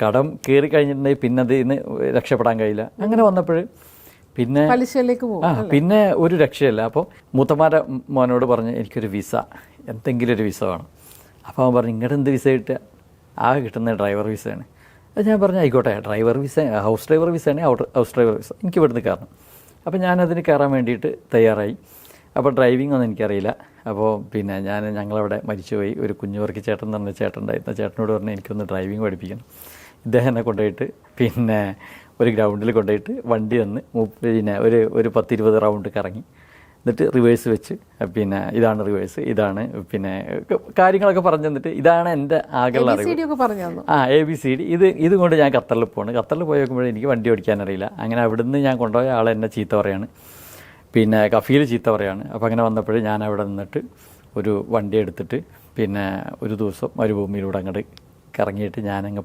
കടം കയറി കഴിഞ്ഞിട്ടുണ്ടെങ്കിൽ പിന്നെ അതിൽ നിന്ന് രക്ഷപ്പെടാൻ കഴിയില്ല. അങ്ങനെ വന്നപ്പോൾ പിന്നെ പലിശയിലേക്ക് പോകും. പിന്നെ ഒരു രക്ഷയില്ല. അപ്പോൾ മൂത്തമാരുടെ മോനോട് പറഞ്ഞ് എനിക്കൊരു വിസ, എന്തെങ്കിലും ഒരു വിസ വേണം. അപ്പോൾ അവൻ പറഞ്ഞു ഇങ്ങോട്ട് എന്ത് വിസ കിട്ടുക, ആകെ കിട്ടുന്നത് ഡ്രൈവർ വിസയാണ്. അത് ഞാൻ പറഞ്ഞു ആയിക്കോട്ടെ, ഡ്രൈവർ വിസ, ഹൗസ് ഡ്രൈവർ വിസയാണ്, ഹൗസ് ഡ്രൈവർ വിസ, എനിക്ക് ഇവിടുന്ന് കയറണം. അപ്പോൾ ഞാനതിന് കയറാൻ വേണ്ടിയിട്ട് തയ്യാറായി. അപ്പോൾ ഡ്രൈവിംഗ് ഒന്നും എനിക്കറിയില്ല. അപ്പോൾ പിന്നെ ഞങ്ങളവിടെ മരിച്ചുപോയി ഒരു കുഞ്ഞുവർക്കി ചേട്ടൻ എന്ന് പറഞ്ഞ ചേട്ടൻ ഉണ്ടായിരുന്നു. ചേട്ടനോട് പറഞ്ഞാൽ എനിക്കൊന്ന് ഡ്രൈവിംഗ് പഠിപ്പിക്കണം. ഇദ്ദേഹം എന്നെ കൊണ്ടുപോയിട്ട് പിന്നെ ഒരു ഗ്രൗണ്ടിൽ കൊണ്ടുപോയിട്ട് വണ്ടി വന്ന് പിന്നെ ഒരു 10-20 റൗണ്ട് കറങ്ങി, എന്നിട്ട് റിവേഴ്സ് വെച്ച് പിന്നെ ഇതാണ് റിവേഴ്സ്, ഇതാണ് പിന്നെ കാര്യങ്ങളൊക്കെ പറഞ്ഞു തന്നിട്ട് ഇതാണ് എൻ്റെ ആകെയുള്ള അറിവ്. ABCD ഇത് കൊണ്ട് ഞാൻ ഖത്തറിൽ പോകണം. ഖത്തറിൽ പോയി നോക്കുമ്പോഴേ എനിക്ക് വണ്ടി ഓടിക്കാനറിയില്ല. അങ്ങനെ അവിടുന്ന് ഞാൻ കൊണ്ടുപോയ ആൾ എന്നെ ചീത്ത പറയാണ്, പിന്നെ കഫീൽ ചീത്ത പറയാണ്. അപ്പോൾ അങ്ങനെ വന്നപ്പോൾ ഞാൻ അവിടെ നിന്നിട്ട് ഒരു വണ്ടി എടുത്തിട്ട് പിന്നെ ഒരു ദിവസം മരുഭൂമിയിലൂടെ അങ്ങോട്ട് കറങ്ങിയിട്ട് ഞാനങ്ങ്